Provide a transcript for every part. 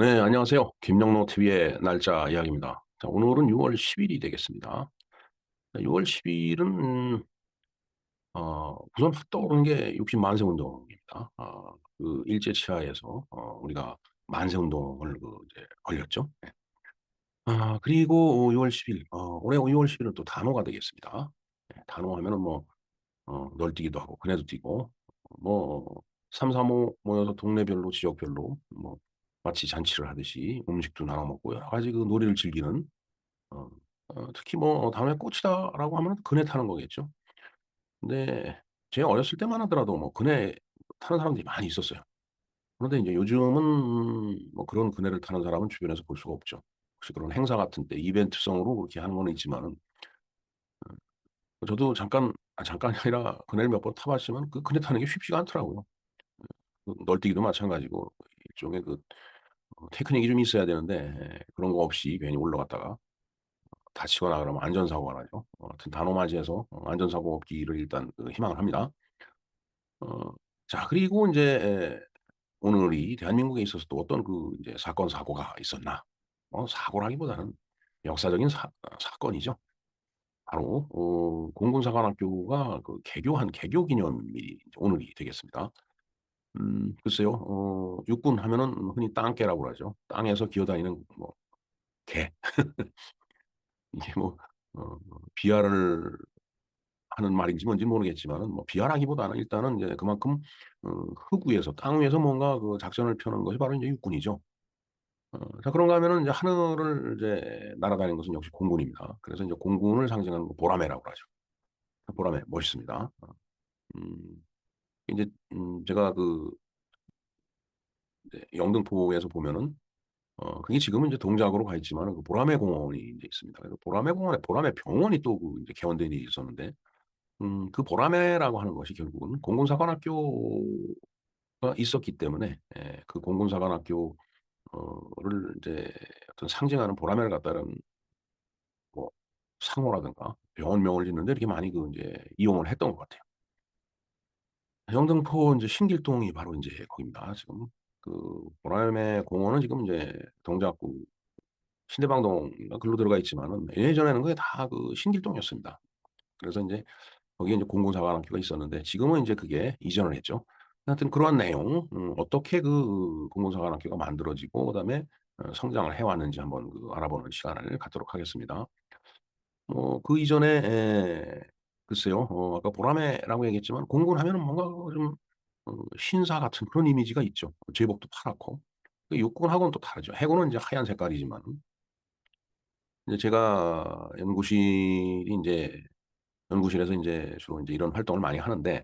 네, 안녕하세요. 김영로 TV의 날짜 이야기입니다. 자, 오늘은 6월 10일이 되겠습니다. 6월 10일은 우선 확 떠오르는 게 60 만세 운동입니다. 그 일제 치하에서 우리가 만세 운동을 이제 벌였죠. 네. 그리고 6월 10일, 올해 6월 10일은 또 단오가 되겠습니다. 네, 단오 하면은 뭐 널뛰기도 하고 그네도 뛰고 뭐 3, 4모 모여서 동네별로 지역별로 뭐 마치 잔치를 하듯이 음식도 나눠 먹고 여러 가지 그 놀이를 즐기는 어 특히 뭐 단오의 꽃이다라고 하면 그네 타는 거겠죠. 근데 제가 어렸을 때만 하더라도 뭐 그네 타는 사람들이 많이 있었어요. 그런데 인제 요즘은 뭐 그런 그네를 타는 사람은 주변에서 볼 수가 없죠. 혹시 그런 행사 같은 때 이벤트성으로 그렇게 하는 거는 있지만은 저도 잠깐이 아니라 그네를 몇 번 타 봤지만 그 그네 타는 게 쉽지가 않더라고요. 그 널뛰기도 마찬가지고 일종의 그 테크닉이 좀 있어야 되는데 그런 거 없이 괜히 올라갔다가 다치거나 그러면 안전사고가 나죠. 하여튼 단오맞이해서 안전사고 없기를 일단 희망을 합니다. 어 자, 그리고 인제 오늘이 대한민국에 있어서 또 어떤 그 이제 사건 사고가 있었나. 사고라기보다는 역사적인 사건이죠. 바로 공군사관학교가 그 개교한 개교 기념일이 이제 오늘이 되겠습니다. 글쎄요. 육군 하면은 흔히 땅개라고 그러죠. 땅에서 기어다니는 뭐 개. 이게 뭐 비하를 하는 말인지 뭔지 모르겠지만은 뭐 비하라기보다는 일단은 이제 그만큼 흙 위에서 땅 위에서 뭔가 그 작전을 펴는 것이 바로 인제 육군이죠. 자, 그런가 하면은 이제 하늘을 이제 날아다니는 것은 역시 공군입니다. 그래서 인제 공군을 상징하는 거 보라매라고 하죠. 보라매 멋있습니다. 음 인제 제가 그 이제 영등포에서 보면은 그게 지금은 이제 동작으로 가 있지만은 그 보라매 공원이 인제 있습니다. 그래서 보라매 공원에 보라매 병원이 또 그 이제 개원된 일이 있었는데 그 보라매라고 하는 것이 결국은 공군사관학교가 있었기 때문에 그 공군사관학교 를 이제 어떤 상징하는 보라매를 갖다는 뭐 상호라든가 병원명을 짓는데 이렇게 많이 그 인제 이용을 했던 것 같아요. 영등포 인제 신길동이 바로 인제 거기입니다 지금. 그 보라매 공원은 지금 인제 동작구 신대방동인가 글로 들어가 있지만은 예전에는 그게 다 그 신길동이었습니다. 그래서 인제 거기에 인제 공군사관학교가 있었는데 지금은 인제 그게 이전을 했죠. 하여튼 그러한 내용, 어떻게 그 공군사관학교가 만들어지고 그다음에 성장을 해 왔는지 한번 그 알아보는 시간을 갖도록 하겠습니다. 그 이전에 글쎄요. 아까 보라매라고 얘기했지만 공군 하면은 뭔가 좀 신사 같은 그런 이미지가 있죠. 제복도 파랗고. 그 육군하고는 또 다르죠. 해군은 인제 하얀 색깔이지만 이제 제가 연구실이 인제 연구실에서 인제 주로 인제 이런 활동을 많이 하는데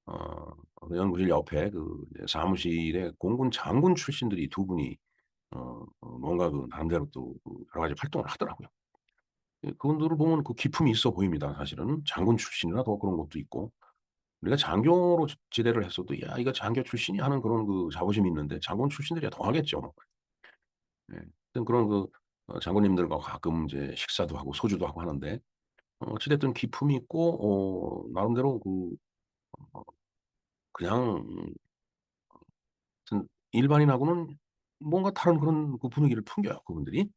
어 그 연구실 옆에 그 이제 사무실에 공군 장군 출신들이 두 분이 뭔가 그 나름대로 또 그 여러 가지 활동을 하더라고요. 그분들을 보면 그 기품이 있어 보입니다 사실은. 장군 출신이라 더 그런 것도 있고. 우리가 장교로 지대를 했어도 '야 이거 장교 출신이.' 하는 그런 그 자부심이 있는데 장군 출신들이야 더 하겠죠. 예. 하여튼 그런 그 장군님들과 가끔 이제 식사도 하고 소주도 하고 하는데 어찌 됐든 기품이 있고 나름대로 그 어 그냥 하여튼 일반인하고는 뭔가 다른 그런 그 분위기를 풍겨요 그분들이.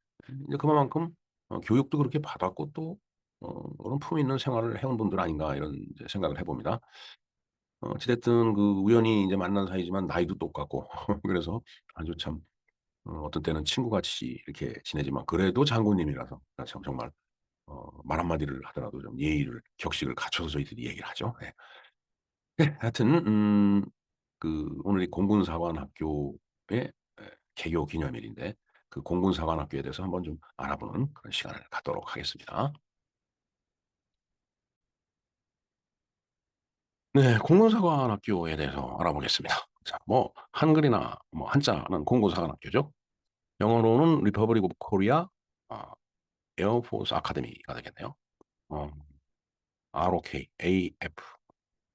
이제 그만큼 교육도 그렇게 받았고 또 그런 품위 있는 생활을 해온 분들 아닌가 이런 이제 생각을 해 봅니다. 어찌 됐든 그 우연히 이제 만난 사이지만 나이도 똑같고 그래서 아주 참 어떤 때는 친구같이 이렇게 지내지만 그래도 장군님이라서 참 정말 말 한마디를 하더라도 좀 예의를 격식을 갖춰서 저희들이 얘기를 하죠. 예. 네. 하여튼 그 오늘이 공군사관학교의 개교 기념일인데 그 공군사관학교에 대해서 한번 좀 알아보는 그런 시간을 갖도록 하겠습니다. 네. 공군사관학교에 대해서 알아보겠습니다. 자, 뭐 한글이나 뭐 한자는 공군사관학교죠. 영어로는 리퍼블릭 오브 코리아 아 에어포스 아카데미가 되겠네요. 어 ROK, AF,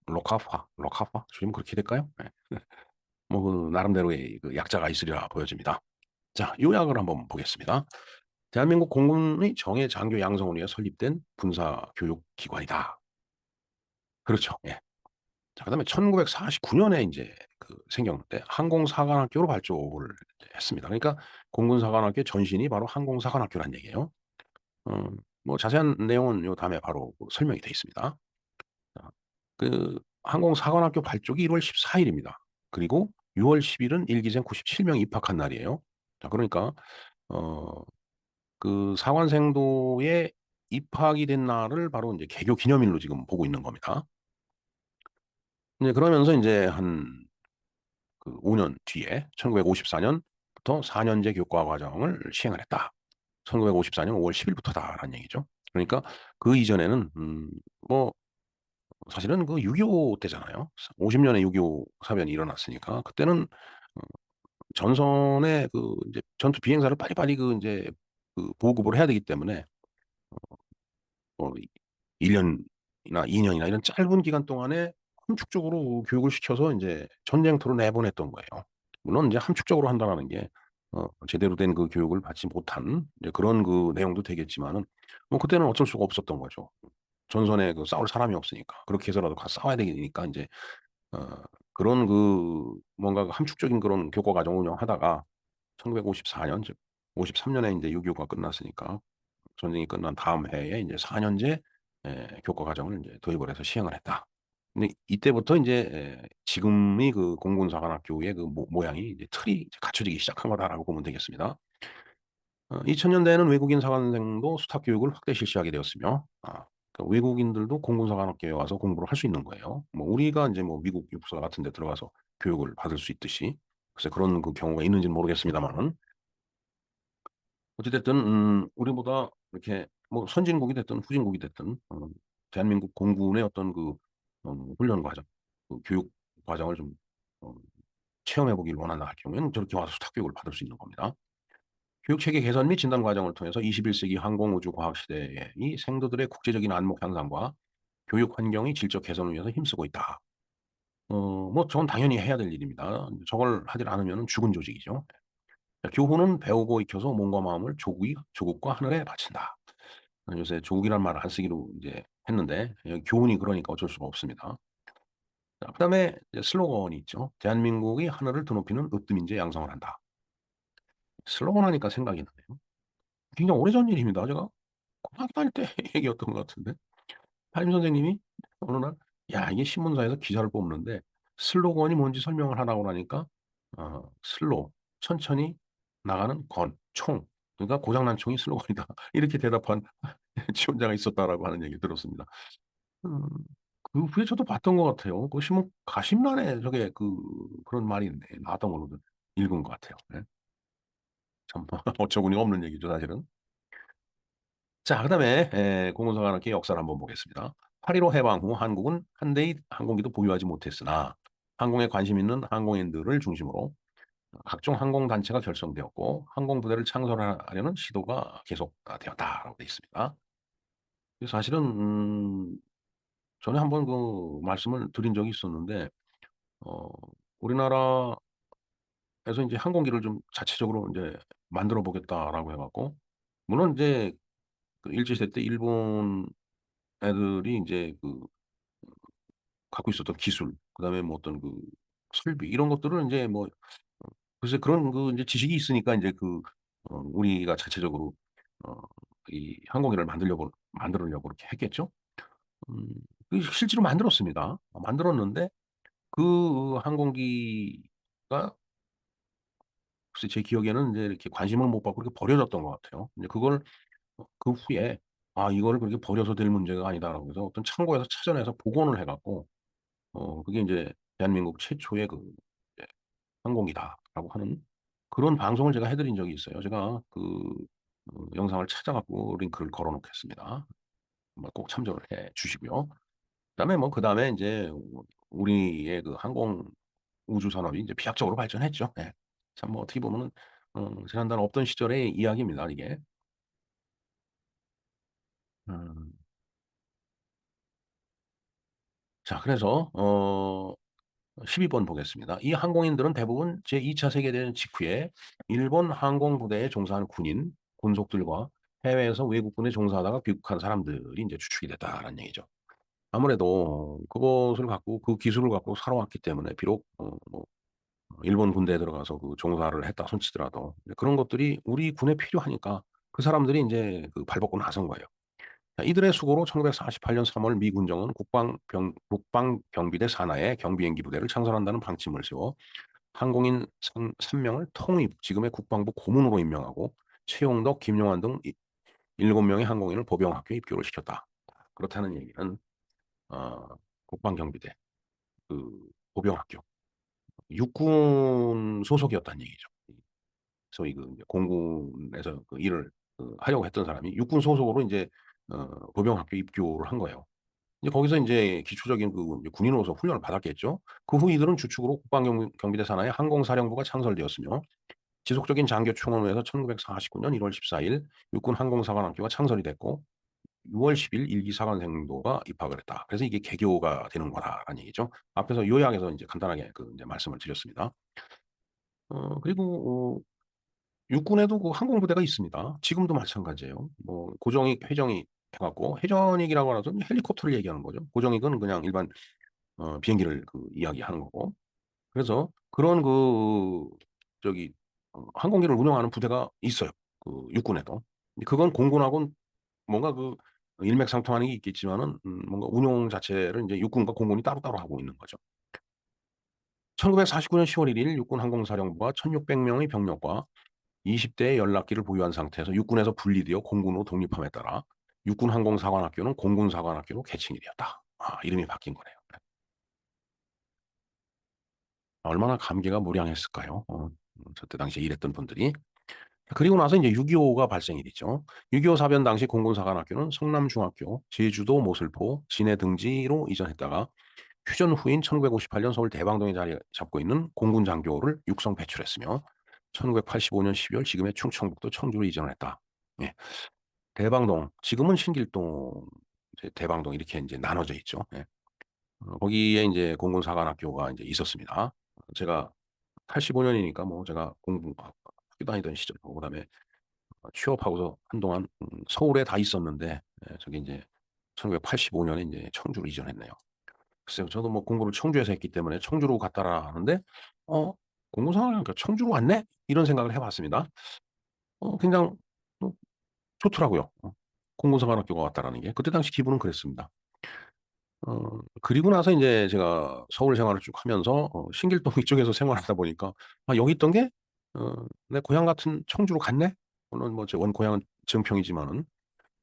로카파 지금 그렇게 될까요? 네. 뭐 그 나름대로의 그 약자가 있으리라 보여집니다. 자, 요약을 한번 보겠습니다. 대한민국 공군의 정예 장교 양성을 위해 설립된 군사 교육 기관이다. 그렇죠. 예. 자 그다음에 1949년에 인제 생겼는데 항공사관학교로 발족을 이제 했습니다. 그러니까 공군사관학교의 전신이 바로 항공사관학교란 얘기예요. 어 자세한 내용은 요 다음에 바로 설명이 돼 있습니다. 자 항공사관학교 발족이 1월 14 일입니다. 그리고 6월 10 일은 일기생 97 명이 입학한 날이에요. 자 그러니까 어 사관생도에 입학이 된 날을 바로 인제 개교 기념일로 지금 보고 있는 겁니다. 이제 그러면서 인제 한 5년 뒤에 1954 년부터 4 년제 교과 과정을 시행을 했다. 1954년 5월 10 일부터다라는 얘기죠. 그러니까 그 이전에는 뭐 사실은 6.25 때잖아요. 50 년에 6.25 사변이 일어났으니까 그때는 어 전선에 인제 전투 비행사를 빨리빨리 인제 보급을 해야 되기 때문에 뭐 1 년이나 2 년이나 이런 짧은 기간 동안에 함축적으로 교육을 시켜서 인제 전쟁터로 내보냈던 거예요. 물론 인제 함축적으로 한다라는 게 제대로 된 교육을 받지 못한 이제 그런 내용도 되겠지만은 그때는 어쩔 수가 없었던 거죠. 전선에 싸울 사람이 없으니까. 그렇게 해서라도 가서 싸워야 되니까 인제 어 그런 뭔가 함축적인 그런 교과 과정 운영하다가 1954년 즉 53 년에 인제 6.25가 끝났으니까 전쟁이 끝난 다음 해에 인제 4 년제 교과 과정을 인제 도입을 해서 시행을 했다. 근데 이때부터 인제 지금의 공군사관학교의 모양이 이제 틀이 이제 갖춰지기 시작한 거다라고 보면 되겠습니다. 2000 년대에는 외국인 사관생도 수탁 교육을 확대 실시하게 되었으며 외국인들도 공군사관학교에 와서 공부를 할 수 있는 거예요. 우리가 인제 미국 육사 같은 데 들어가서 교육을 받을 수 있듯이. 글쎄 그런 경우가 있는지는 모르겠습니다마는 어찌 됐든 우리보다 이렇게 선진국이 됐든 후진국이 됐든 대한민국 공군의 어떤 훈련 과정 교육 과정을 좀 어 체험해 보기를 원한다 할 경우에는 저렇게 와서 수탁 교육을 받을 수 있는 겁니다. 교육 체계 개선 및 진단 과정을 통해서 21 세기 항공 우주 과학 시대에 이 생도들의 국제적인 안목 향상과 교육 환경의 질적 개선을 위해서 힘쓰고 있다. 저건 당연히 해야 될 일입니다. 저걸 하지 않으면은 죽은 조직이죠. 자 교훈은 배우고 익혀서 몸과 마음을 조국과 하늘에 바친다. 요새 조국이라는 말을 안 쓰기로 이제 했는데 여기 교훈이 그러니까 어쩔 수가 없습니다. 자 그다음에 이제 슬로건이 있죠. "대한민국이 하늘을 드높이는 으뜸인재 양성을 한다." 슬로건 하니까 생각이 나네요. 굉장히 오래전 일입니다. 제가 고등학교 다닐 때 얘기였던 것 같은데 담임 선생님이 어느 날 "야 이게 신문사에서 기사를 뽑는데 슬로건이 뭔지 설명을 하라고 그러니까 슬로 천천히 나가는 총 그러니까 고장 난 총이 슬로건이다." 이렇게 대답한 지원자가 있었다라고 하는 얘기를 들었습니다. 음 그 후에 저도 봤던 것 같아요. 그 신문 가심란에 저게 그런 말이 나왔던 걸로 읽은 것 같아요. 네. 참 어처구니가 없는 얘기죠 사실은. 자 그다음에 공군사관학교의 역사를 한번 보겠습니다. 8.15 해방 후 한국은 한 대의 항공기도 보유하지 못했으나 항공에 관심 있는 항공인들을 중심으로 각종 항공단체가 결성되었고 항공부대를 창설하려는 시도가 계속 되었다라고 되어 있습니다. 그래서 사실은 전에 한번 말씀을 드린 적이 있었는데 어 우리나라에서 인제 항공기를 좀 자체적으로 인제 만들어 보겠다라고 해 갖고 물론 인제 일제 시대 때 일본 애들이 인제 갖고 있었던 기술 그다음에 어떤 설비 이런 것들을 인제 글쎄 그런 인제 지식이 있으니까 인제 우리가 자체적으로 어 이 항공기를 만들으려고 그렇게 했겠죠. 음 실제로 만들었습니다. 만들었는데 항공기가 글쎄 제 기억에는 인제 이렇게 관심을 못 받고 이렇게 버려졌던 것 같아요. 근데 그걸 그 후에 '아 이거를 그렇게 버려서 될 문제가 아니다.'라고 해서 어떤 창고에서 찾아내서 복원을 해 갖고 그게 인제 대한민국 최초의 이제 항공기다라고 하는 그런 방송을 제가 해 드린 적이 있어요. 제가 영상을 찾아 갖고 링크를 걸어 놓겠습니다. 한번 꼭 참조를 해 주시고요. 그다음에 그다음에 인제 우리의 항공 우주 산업이 인제飛躍적으로 발전했죠. 예. 참 어떻게 보면은 지난달 없던 시절의 이야기입니다 이게. 음. 자 그래서 12번 보겠습니다. 이 항공인들은 대부분 제2차 세계대전 직후에 일본 항공부대에 종사하는 군인, 군속들과 해외에서 외국군에 종사하다가 귀국한 사람들이 인제 주축이 됐다라는 얘기죠. 아무래도 그것을 갖고 그 기술을 갖고 살아왔기 때문에 비록 뭐 일본 군대에 들어가서 그 종사를 했다 손치더라도 그런 것들이 우리 군에 필요하니까 그 사람들이 인제 그 발벗고 나선 거예요. 자, 이들의 수고로 1948년 3월 미 군정은 국방경비대 산하에 경비행기 부대를 창설한다는 방침을 세워 항공인 3명을 통입 지금의 국방부 고문으로 임명하고 최용덕, 김용환 등 7명의 항공인을 보병학교에 입교를 시켰다. 그렇다는 얘기는 어 국방경비대 그 보병학교 육군 소속이었다는 얘기죠. 소위 그 이제 공군에서 그 일을 하려고 했던 사람이 육군 소속으로 인제 보병학교 입교를 한 거예요. 이제 거기서 인제 기초적인 그 이제 군인으로서 훈련을 받았겠죠. 그 후 이들은 주축으로 국방경비대 산하에 항공사령부가 창설되었으며 지속적인 장교 충원을 위해서 1949년 1월 14일 육군 항공사관학교가 창설이 됐고 6월 10일 1기 사관생도가 입학을 했다. 그래서 이게 개교가 되는 거다라는 얘기죠. 앞에서 요약해서 인제 간단하게 그 인제 말씀을 드렸습니다. 그리고 육군에도 그 항공부대가 있습니다. 지금도 마찬가지예요. 뭐 고정익, 회정익 해 갖고 회전익이라고 하서 헬리콥터를 얘기하는 거죠. 고정익은 그냥 일반 비행기를 그 이야기하는 거고. 그래서 그런 그 저기 항공기를 운영하는 부대가 있어요, 그 육군에도. 근데 그건 공군하고는 뭔가 그 일맥상통하는 게 있겠지만은 뭔가 운용 자체를 인제 육군과 공군이 따로따로 하고 있는 거죠. 1949년 10월 1일 육군 항공사령부가 1,600 명의 병력과 20 대의 연락기를 보유한 상태에서 육군에서 분리되어 공군으로 독립함에 따라 육군 항공사관학교는 공군사관학교로 개칭이 되었다. 아, 이름이 바뀐 거네요. 네. 얼마나 감개가 무량했을까요? 저때 당시에 일했던 분들이. 그리고 나서 인제 6.25가 발생이 됐죠. 6.25 사변 당시 공군사관학교는 성남중학교, 제주도 모슬포, 진해 등지로 이전했다가 휴전 후인 1958년 서울 대방동에 자리 잡고 있는 공군 장교를 육성 배출했으며 1985년 12월 지금의 충청북도 청주로 이전을 했다. 예. 대방동, 지금은 신길동, 이제 대방동 이렇게 인제 나눠져 있죠. 예. 거기에 인제 공군사관학교가 인제 있었습니다. 제가 85 년이니까 뭐 제가 학교 다니던 시절 그다음에 취업하고서 한동안 서울에 다 있었는데 저게 인제 1985 년에 인제 청주로 이전했네요. 글쎄요. 저도 뭐 공부를 청주에서 했기 때문에 '청주로 갔다.'라 하는데 '어 공군상학학교 청주로 왔네?' 이런 생각을 해 봤습니다. 그냥 어 좋더라고요. 공군사관학교가 왔다라는 게. 그때 당시 기분은 그랬습니다. 그리고 나서 인제 제가 서울 생활을 쭉 하면서 신길동 이쪽에서 생활하다 보니까 '아 여기 있던 게 내 고향 같은 청주로 갔네?' 물론 뭐 제 원고향은 증평이지만은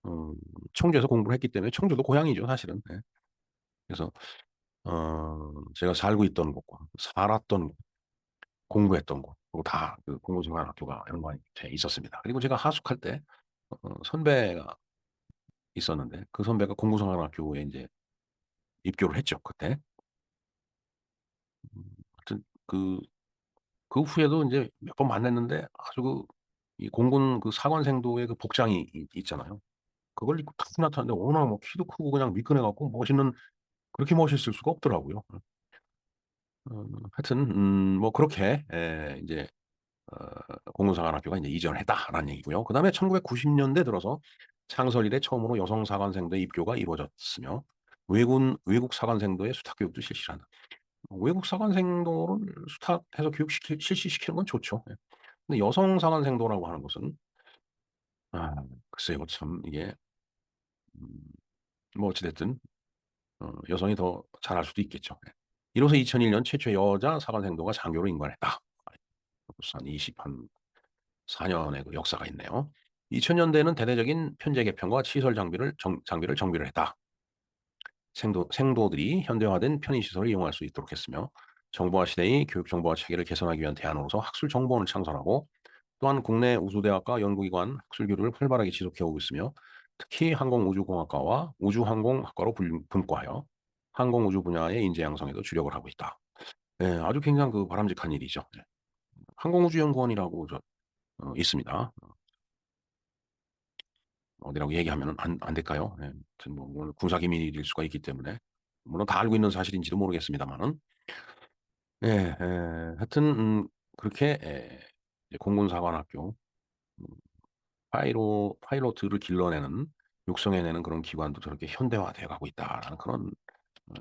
어 청주에서 공부를 했기 때문에 청주도 고향이죠 사실은. 예. 그래서 제가 살고 있던 곳과 살았던 곳, 공부했던 곳 그리고 다 그 공군사관학교가 연관이 돼 있었습니다. 그리고 제가 하숙할 때 선배가 있었는데 그 선배가 공군사관학교에 인제 입교를 했죠 그때. 하여튼 그 후에도 인제 몇 번 만났는데 아주 이 공군 그 사관생도의 그 복장이 있잖아요. 그걸 입고 탁 나타났는데 워낙 뭐 키도 크고 그냥 미끈해 갖고 그렇게 멋있을 수가 없더라고요. 하여튼 뭐 그렇게 인제 어 공군사관학교가 인제 이전을 했다라는 얘기고요. 그다음에 1990 년대 들어서 창설 이래 처음으로 여성 사관생도의 입교가 이루어졌으며 외국 사관생도의 수탁 교육도 실시를 한다. 외국 사관생도를 수탁해서 실시시키는 건 좋죠. 예. 근데 여성 사관생도라고 하는 것은 아 글쎄요. 참 이게 음 뭐 어찌 됐든 여성이 더 잘할 수도 있겠죠. 예. 이로써 2001년 최초의 여자 사관생도가 장교로 임관했다. 벌써 한 4 년의 그 역사가 있네요. 2000 년대에는 대대적인 편제 개편과 시설 장비를 정비를 했다. 생도들이 현대화된 편의 시설을 이용할 수 있도록 했으며 정보화 시대의 교육 정보화 체계를 개선하기 위한 대안으로서 학술 정보원을 창설하고 또한 국내 우수대학과 연구기관 학술 교류를 활발하게 지속해 오고 있으며 특히 항공우주공학과와 우주항공학과로 분과하여 항공우주 분야의 인재 양성에도 주력을 하고 있다. 예, 아주 굉장히 그 바람직한 일이죠. 네. 항공우주연구원이라고 있습니다. 어디라고 얘기하면은 안 될까요? 예. 아무튼 뭐 오늘 군사 기밀일 수가 있기 때문에 물론 다 알고 있는 사실인지도 모르겠습니다마는 예 하여튼 그렇게 이제 공군사관학교 음 파이로트를 길러내는 육성해내는 그런 기관도 저렇게 현대화되어 가고 있다라는 그런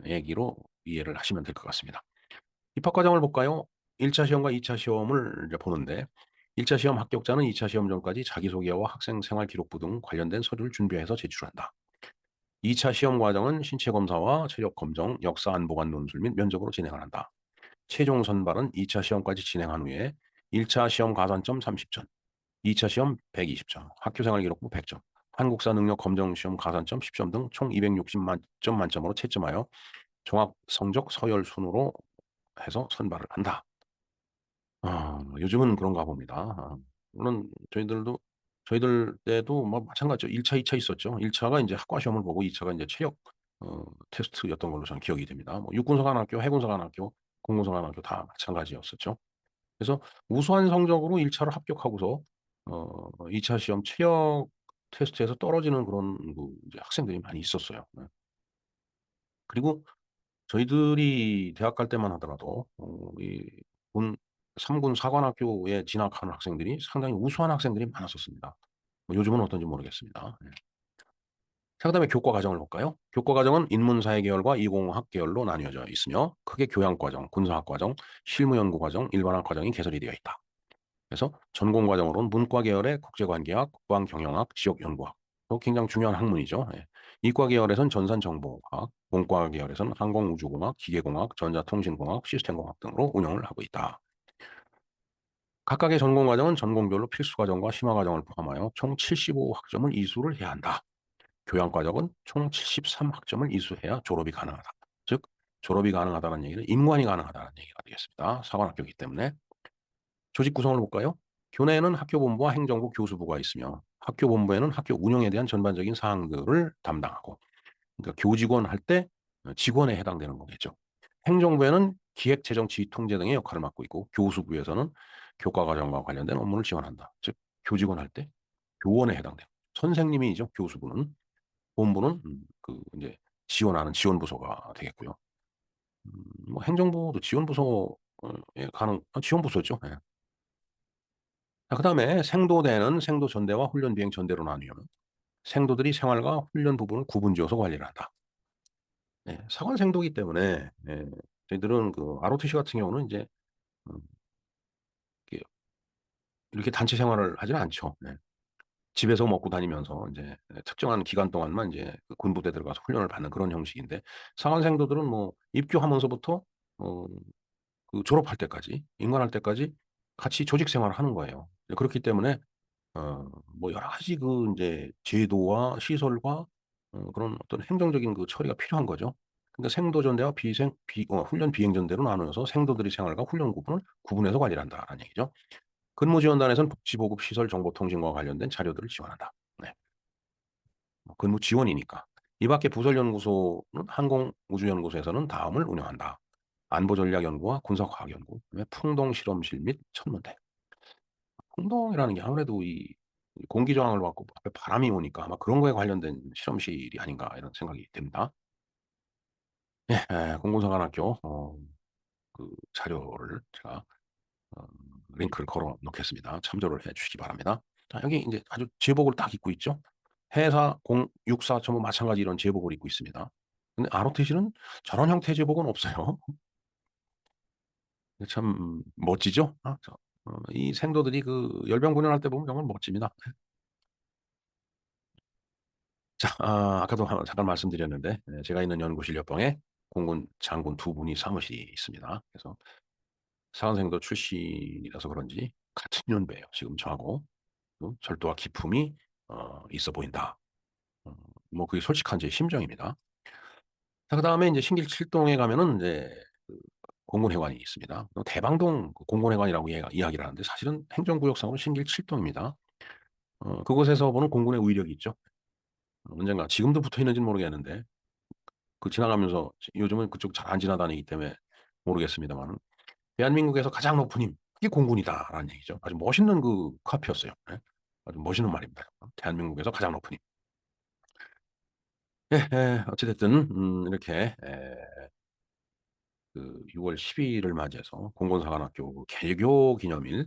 얘기로 이해를 하시면 될 것 같습니다. 입학 과정을 볼까요? 1차 시험과 2차 시험을 이제 보는데 1차 시험 합격자는 2차 시험 전까지 자기소개와 학생 생활 기록부 등 관련된 서류를 준비해서 제출한다. 2차 시험 과정은 신체 검사와 체력 검정, 역사 안보관 논술 및 면접으로 진행을 한다. 최종 선발은 2차 시험까지 진행한 후에 1차 시험 가산점 30점, 2차 시험 120점, 학교 생활 기록부 100점, 한국사 능력 검정 시험 가산점 10점 등 총 260점 만점으로 채점하여 종합 성적 서열 순으로 해서 선발을 한다. 요즘은 그런가 봅니다. 물론 저희들 때도 뭐 마찬가지죠. 1 차, 2차 있었죠. 1 차가 인제 학과 시험을 보고 2 차가 인제 체력 테스트였던 걸로 저는 기억이 됩니다. 뭐 육군사관학교, 해군사관학교, 공군사관학교 다 마찬가지였었죠. 그래서 우수한 성적으로 1 차를 합격하고서 2차 시험 체력 테스트에서 떨어지는 그런 이제 학생들이 많이 있었어요. 네. 그리고 저희들이 대학 갈 때만 하더라도 이 군 3군 사관학교에 진학하는 학생들이 상당히 우수한 학생들이 많았었습니다. 뭐 요즘은 어떤지 모르겠습니다. 예. 자 그다음에 교과 과정을 볼까요? 교과 과정은 인문사회 계열과 이공학 계열로 나뉘어져 있으며 크게 교양과정, 군사학 과정, 실무연구 과정, 일반학 과정이 개설이 되어 있다. 그래서 전공 과정으로는 문과 계열의 국제관계학, 국방경영학, 지역연구학 굉장히 중요한 학문이죠. 예. 이과 계열에서는 전산정보학, 공과 계열에서는 항공우주공학, 기계공학, 전자통신공학, 시스템공학 등으로 운영을 하고 있다. 각각의 전공 과정은 전공별로 필수 과정과 심화 과정을 포함하여 총 75학점을 이수를 해야 한다. 교양 과정은 총 73학점을 이수해야 졸업이 가능하다. 즉 졸업이 가능하다는 얘기는 임관이 가능하다는 얘기가 되겠습니다. 사관학교이기 때문에. 조직 구성을 볼까요? 교내에는 학교 본부와 행정부 교수부가 있으며 학교 본부에는 학교 운영에 대한 전반적인 사항들을 담당하고 그러니까 교직원 할 때 직원에 해당되는 거겠죠. 행정부에는 기획, 재정, 지휘, 통제 등의 역할을 맡고 있고 교수부에서는 교과 과정과 관련된 업무를 지원한다. 즉 교직원 할 때 교원에 해당돼요. 선생님이죠. 교수부는 본부는 그 이제 지원하는 지원부서가 되겠고요. 뭐 행정부도 지원부서에 가는 지원부서죠. 예. 자 그다음에 생도대는 생도 전대와 훈련 비행 전대로 나뉘어 생도들이 생활과 훈련 부분을 구분지어서 관리를 한다. 예. 사관 생도이기 때문에 예 저희들은 그 ROTC 같은 경우는 인제 음 이렇게 이렇게 단체 생활을 하지는 않죠. 네. 집에서 먹고 다니면서 인제 특정한 기간 동안만 인제 그 군부대 들어가서 훈련을 받는 그런 형식인데 사관 생도들은 뭐 입교하면서부터 어 그 졸업할 때까지 임관할 때까지 같이 조직 생활을 하는 거예요. 그렇기 때문에 뭐 여러 가지 그 인제 제도와 시설과 그런 어떤 행정적인 그 처리가 필요한 거죠. 그러니까 생도전대와 비생 비 훈련 비행전대로 나누어서 생도들의 생활과 훈련 구분을 구분해서 관리를 한다라는 얘기죠. 근무지원단에서는 복지보급 시설 정보통신과 관련된 자료들을 지원한다. 네. 뭐 근무 지원이니까. 이 밖에 부설연구소는 항공우주연구소에서는 다음을 운영한다. 안보전략연구와 군사과학연구, 그다음에 풍동실험실 및 천문대. 풍동이라는 게 아무래도 이 공기 저항을 받고 앞에 바람이 오니까 아마 그런 거에 관련된 실험실이 아닌가 이런 생각이 듭니다. 예. 공군사관학교 그 자료를 제가 어 링크를 걸어 놓겠습니다. 참조를 해 주시기 바랍니다. 자 여기 인제 아주 제복을 딱 입고 있죠. 해사 공 육사 전부 마찬가지 이런 제복을 입고 있습니다. 근데 ROTC는 저런 형태의 제복은 없어요. 참 멋지죠? 이 생도들이 그 열병 분열할 때 보면 정말 멋집니다. 자 아까도 잠깐 말씀드렸는데 제가 있는 연구실 옆방에 공군 장군 두 분이 사무실이 있습니다. 그래서 사관생도 출신이라서 그런지 같은 연배예요 지금 저하고. 절도와 기품이 있어 보인다. 어 뭐 그게 솔직한 제 심정입니다. 자 그다음에 인제 신길 7동에 가면은 인제 그 공군회관이 있습니다. 대방동 그 공군회관이라고 얘가 이야기를 하는데 사실은 행정구역상으로 신길 7동입니다. 그곳에서 보는 공군의 위력이 있죠. 언젠가 지금도 붙어 있는지는 모르겠는데 그 지나가면서 요즘은 그쪽 잘 안 지나다니기 때문에 모르겠습니다마는 "대한민국에서 가장 높은 힘 그게 공군이다."라는 얘기죠. 아주 멋있는 그 카피였어요. 예. 아주 멋있는 말입니다. 대한민국에서 가장 높은 힘. 예 어찌 됐든 이렇게 그 6월 12 일을 맞이해서 공군사관학교 그 개교 기념일에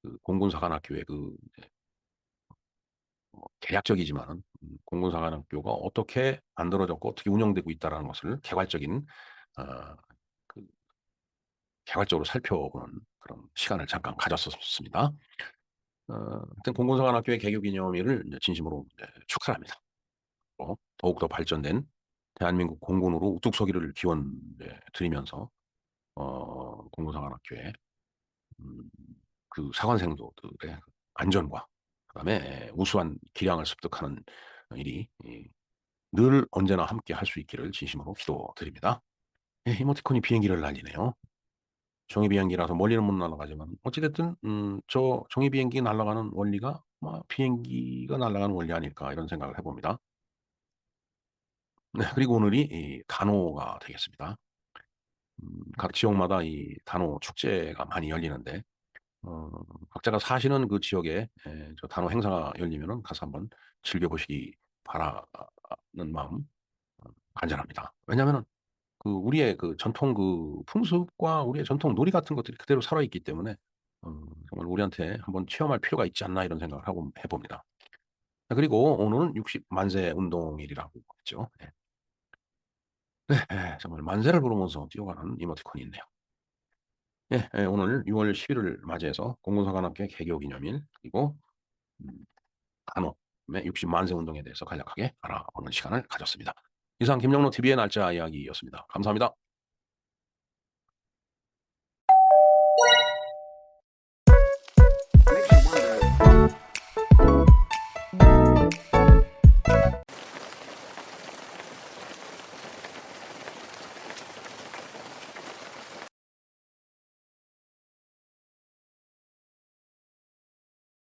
그 공군사관학교의 그 이제 뭐 대략적이지만은 공군사관학교가 어떻게 만들어졌고 어떻게 운영되고 있다라는 것을 개괄적인 어 그 개괄적으로 살펴보는 그런 시간을 잠깐 가졌었습니다. 하여튼 공군사관학교의 개교 기념일을 이제 진심으로 이제 축하를 합니다. 더욱더 발전된 대한민국 공군으로 우뚝 서기를 기원 드리면서 공군사관학교의 음 그 사관생도들의 안전과 그다음에 우수한 기량을 습득하는 일이 늘 언제나 함께 할 수 있기를 진심으로 기도드립니다. 예, 이모티콘이 비행기를 날리네요. 종이 비행기라서 멀리는 못 날아가지만 어찌 됐든 저 종이 비행기 날아가는 원리가 '비행기가 날아가는 원리 아닐까.' 이런 생각을 해 봅니다. 네, 그리고 오늘이 이 단오가 되겠습니다. 각 지역마다 이 단오 축제가 많이 열리는데 어 각자가 사시는 그 지역에 저 단오 행사가 열리면은 가서 한번 즐겨 보시기 바라는 마음 간절합니다. 왜냐하면은 그 우리의 그 전통 그 풍습과 우리의 전통 놀이 같은 것들이 그대로 살아 있기 때문에 정말 우리한테 '한번 체험할 필요가 있지 않나.' 이런 생각을 하고 해 봅니다. 그리고 오늘은 60 만세 운동일이라고 했죠. 네. 네. 정말 만세를 부르면서 뛰어가는 이모티콘이 있네요. 예. 오늘 6월 10 일을 맞이해서 공군사관학교의 개교 기념일 그리고 음 간호의 60 만세 운동에 대해서 간략하게 알아보는 시간을 가졌습니다. 이상 김영로 TV의 날짜 이야기였습니다. 감사합니다.